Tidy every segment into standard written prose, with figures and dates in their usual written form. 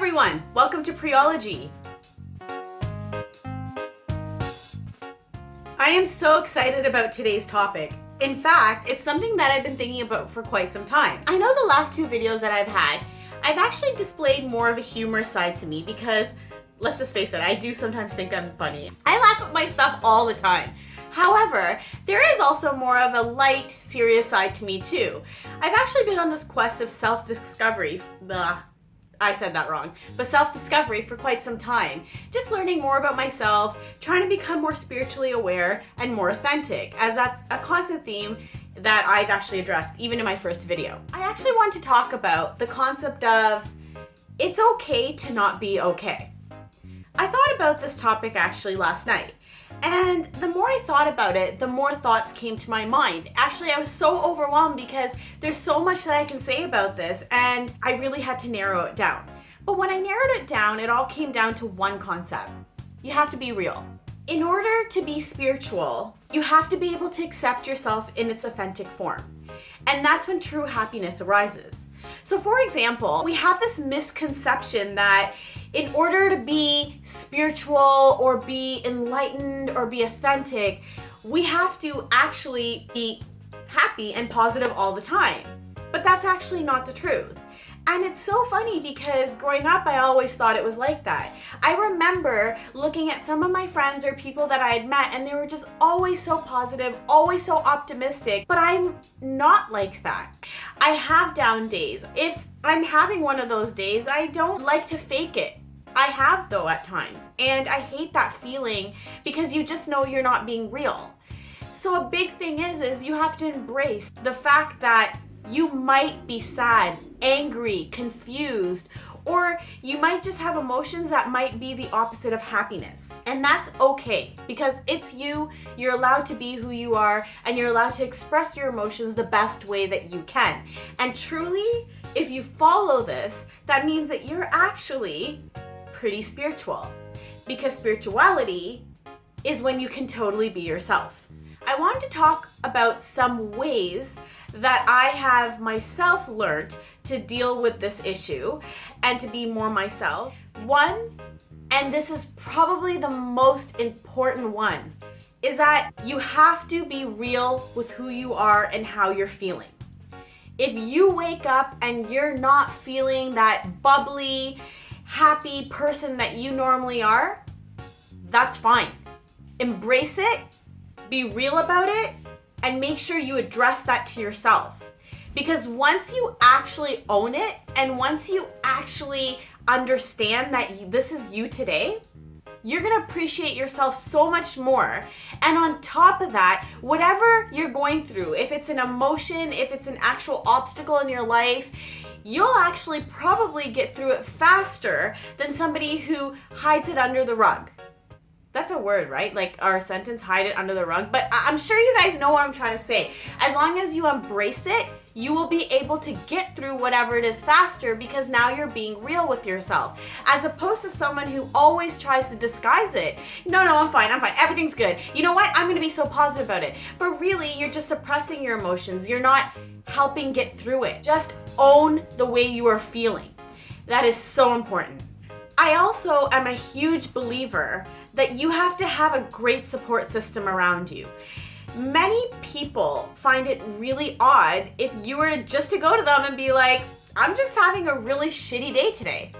everyone, welcome to Priology. I am so excited about today's topic. In fact, it's something that I've been thinking about for quite some time. I know the last two videos that I've had, I've actually displayed more of a humor side to me because, let's just face it, I do sometimes think I'm funny. I laugh at my stuff all the time. However, there is also more of a light, serious side to me too. I've actually been on this quest of self-discovery, I said that wrong, but self-discovery for quite some time. Just learning more about myself, trying to become more spiritually aware and more authentic, as that's a constant theme that I've actually addressed even in my first video. I actually want to talk about the concept of it's okay to not be okay. I thought about this topic actually last night. And the more I thought about it, the more thoughts came to my mind. Actually, I was so overwhelmed because there's so much that I can say about this, and I really had to narrow it down. But when I narrowed it down, it all came down to one concept. You have to be real. In order to be spiritual, you have to be able to accept yourself in its authentic form. And that's when true happiness arises. So for example, we have this misconception that in order to be spiritual or be enlightened or be authentic, we have to actually be happy and positive all the time. But that's actually not the truth. And it's so funny because growing up, I always thought it was like that. I remember looking at some of my friends or people that I had met and they were just always so positive, always so optimistic, but I'm not like that. I have down days. If I'm having one of those days, I don't like to fake it. I have though at times, and I hate that feeling because you just know you're not being real. So a big thing is you have to embrace the fact that you might be sad, angry, confused, or you might just have emotions that might be the opposite of happiness. And that's okay because it's you, you're allowed to be who you are, and you're allowed to express your emotions the best way that you can. And truly, if you follow this, that means that you're actually pretty spiritual, because spirituality is when you can totally be yourself. I want to talk about some ways that I have myself learned to deal with this issue and to be more myself. One, and this is probably the most important one, is that you have to be real with who you are and how you're feeling. If you wake up and you're not feeling that bubbly, happy person that you normally are, that's fine. Embrace it, be real about it, and make sure you address that to yourself. Because once you actually own it, and once you actually understand that this is you today, you're gonna appreciate yourself so much more. And on top of that, whatever you're going through, if it's an emotion, if it's an actual obstacle in your life, you'll actually probably get through it faster than somebody who hides it under the rug. That's a word, right? Like our sentence, hide it under the rug. But I'm sure you guys know what I'm trying to say. As long as you embrace it, you will be able to get through whatever it is faster because now you're being real with yourself. As opposed to someone who always tries to disguise it. No, I'm fine, everything's good. You know what? I'm gonna be so positive about it. But really, you're just suppressing your emotions. You're not helping get through it. Just own the way you are feeling. That is so important. I also am a huge believer that you have to have a great support system around you. Many people find it really odd if you were to go to them and be like, I'm just having a really shitty day today.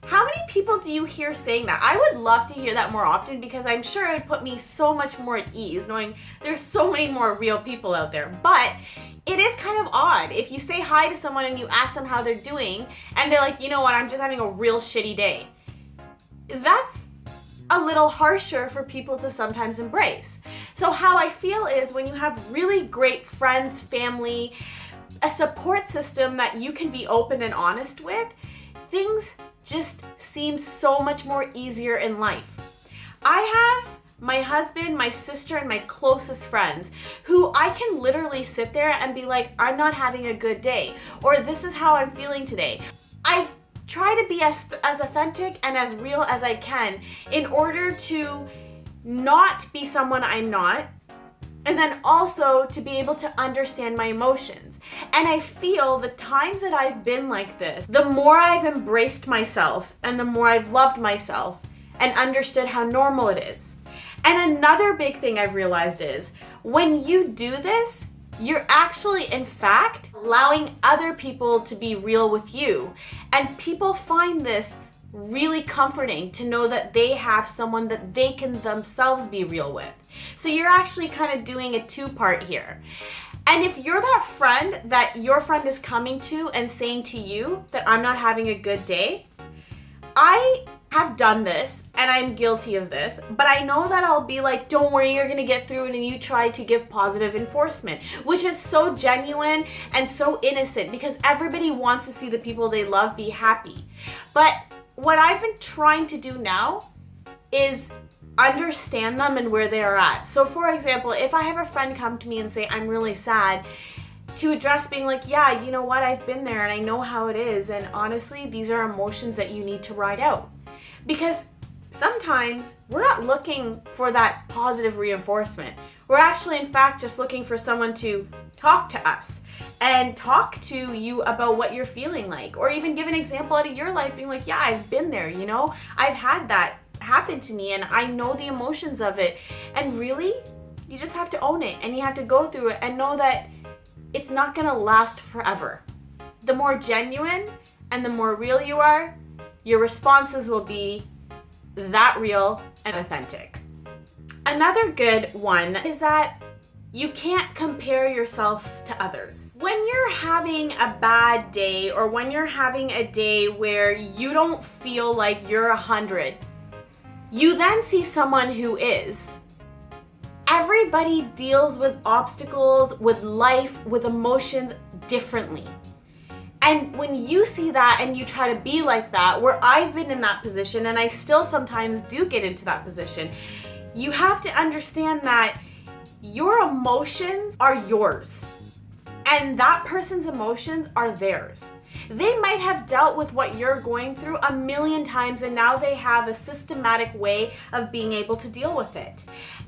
How many people do you hear saying that? I would love to hear that more often because I'm sure it would put me so much more at ease knowing there's so many more real people out there. But it is kind of odd if you say hi to someone and you ask them how they're doing and they're like, you know what, I'm just having a real shitty day. That's a little harsher for people to sometimes embrace. So how I feel is when you have really great friends, family, a support system that you can be open and honest with, things just seem so much more easier in life. I have my husband, my sister, and my closest friends who I can literally sit there and be like, I'm not having a good day, or this is how I'm feeling today. I try to be as authentic and as real as I can in order to not be someone I'm not, and then also to be able to understand my emotions. And I feel the times that I've been like this, the more I've embraced myself and the more I've loved myself and understood how normal it is. And another big thing I've realized is when you do this, you're actually, in fact, allowing other people to be real with you. And people find this really comforting to know that they have someone that they can themselves be real with. So you're actually kind of doing a two-part here. And if you're that friend that your friend is coming to and saying to you that I'm not having a good day, I have done this and I'm guilty of this, but I know that I'll be like, don't worry, you're gonna get through it, and you try to give positive enforcement, which is so genuine and so innocent because everybody wants to see the people they love be happy. But what I've been trying to do now is understand them and where they are at. So for example, if I have a friend come to me and say, I'm really sad, to address being like, yeah, you know what, I've been there and I know how it is, and honestly, these are emotions that you need to ride out. Because sometimes we're not looking for that positive reinforcement. We're actually, in fact, just looking for someone to talk to us and talk to you about what you're feeling like, or even give an example out of your life being like, yeah, I've been there, you know, I've had that happen to me and I know the emotions of it. And really, you just have to own it and you have to go through it and know that it's not gonna last forever. The more genuine and the more real you are, your responses will be that real and authentic. Another good one is that you can't compare yourselves to others. When you're having a bad day or when you're having a day where you don't feel like you're 100, you then see someone who is. Everybody deals with obstacles, with life, with emotions differently. And when you see that and you try to be like that, where I've been in that position and I still sometimes do get into that position, you have to understand that your emotions are yours and that person's emotions are theirs. They might have dealt with what you're going through 1,000,000 times and now they have a systematic way of being able to deal with it.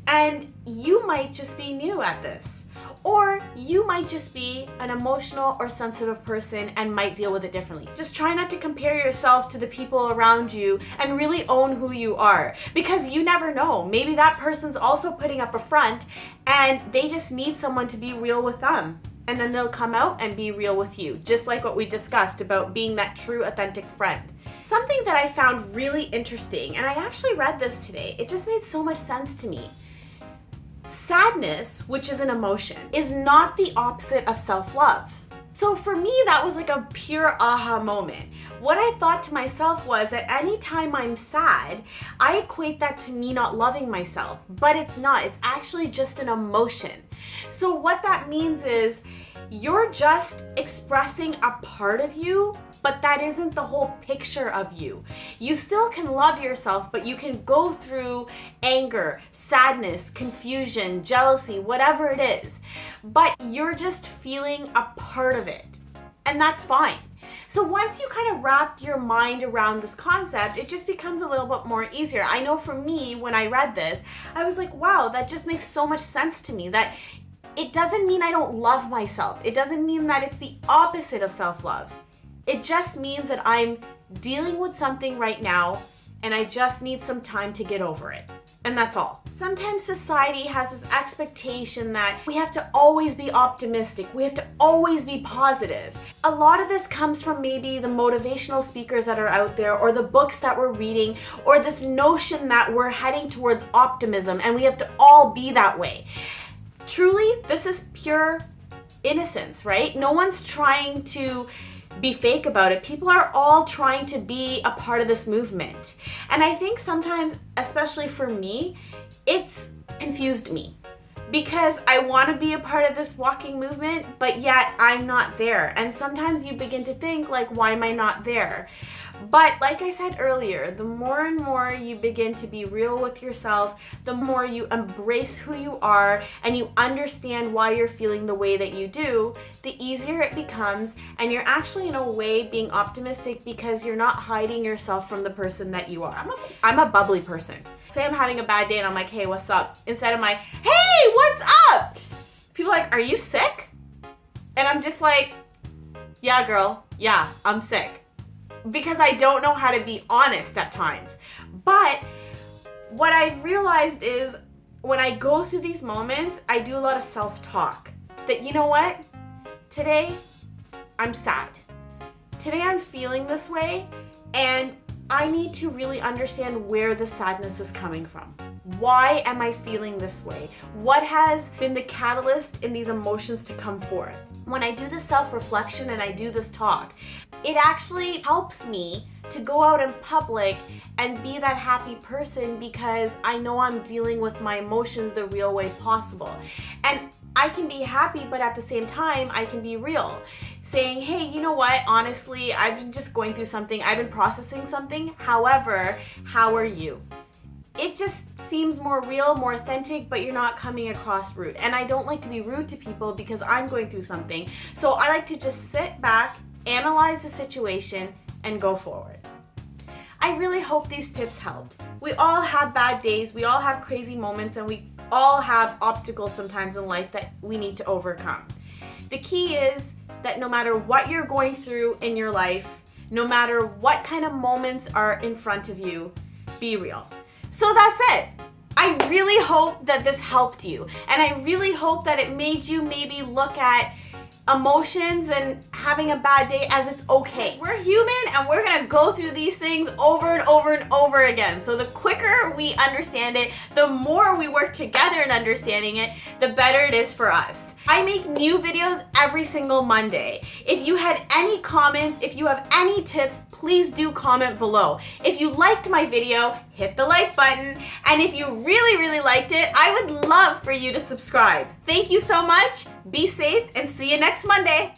And you might just be new at this. Or you might just be an emotional or sensitive person and might deal with it differently. Just try not to compare yourself to the people around you and really own who you are. Because you never know. Maybe that person's also putting up a front and they just need someone to be real with them. And then they'll come out and be real with you. Just like what we discussed about being that true, authentic friend. Something that I found really interesting, and I actually read this today, it just made so much sense to me. Sadness, which is an emotion, is not the opposite of self-love. So for me, that was like a pure aha moment. What I thought to myself was that anytime I'm sad, I equate that to me not loving myself, but it's not. It's actually just an emotion. So what that means is you're just expressing a part of you, but that isn't the whole picture of you. You still can love yourself, but you can go through anger, sadness, confusion, jealousy, whatever it is. But you're just feeling a part of it. And that's fine. So once you kind of wrap your mind around this concept, it just becomes a little bit more easier. I know for me, when I read this, I was like, wow, that just makes so much sense to me. That it doesn't mean I don't love myself. It doesn't mean that it's the opposite of self-love. It just means that I'm dealing with something right now and I just need some time to get over it. And that's all. Sometimes society has this expectation that we have to always be optimistic. We have to always be positive. A lot of this comes from maybe the motivational speakers that are out there or the books that we're reading or this notion that we're heading towards optimism and we have to all be that way. Truly, this is pure innocence, right? No one's trying to be fake about it. People are all trying to be a part of this movement. And I think sometimes, especially for me, it's confused me because I want to be a part of this walking movement, but yet I'm not there. And sometimes you begin to think like, why am I not there? But like I said earlier, the more and more you begin to be real with yourself, the more you embrace who you are and you understand why you're feeling the way that you do, the easier it becomes, and you're actually in a way being optimistic because you're not hiding yourself from the person that you are. I'm a bubbly person. Say I'm having a bad day and I'm like, hey, what's up? Instead of my, hey, what's up? People are like, are you sick? And I'm just like, yeah, girl, yeah, I'm sick. Because I don't know how to be honest at times. But what I've realized is when I go through these moments, I do a lot of self-talk. That, you know what? Today, I'm sad. Today I'm feeling this way, and I need to really understand where the sadness is coming from. Why am I feeling this way? What has been the catalyst in these emotions to come forth? When I do this self-reflection and I do this talk, it actually helps me to go out in public and be that happy person because I know I'm dealing with my emotions the real way possible. And I can be happy, but at the same time, I can be real. Saying, hey, you know what? Honestly, I've been just going through something. I've been processing something. However, how are you? It just seems more real, more authentic, but you're not coming across rude. And I don't like to be rude to people because I'm going through something. So I like to just sit back, analyze the situation, and go forward. I really hope these tips helped. We all have bad days, we all have crazy moments, and we all have obstacles sometimes in life that we need to overcome. The key is that no matter what you're going through in your life, no matter what kind of moments are in front of you, be real. So that's it. I really hope that this helped you, and I really hope that it made you maybe look at emotions and having a bad day as it's okay. We're human and we're gonna go through these things over and over and over again. So the quicker we understand it, the more we work together in understanding it, the better it is for us. I make new videos every single Monday. If you had any comments, if you have any tips, please do comment below. If you liked my video, hit the like button. And if you really, really liked it, I would love for you to subscribe. Thank you so much. Be safe and see you next Monday.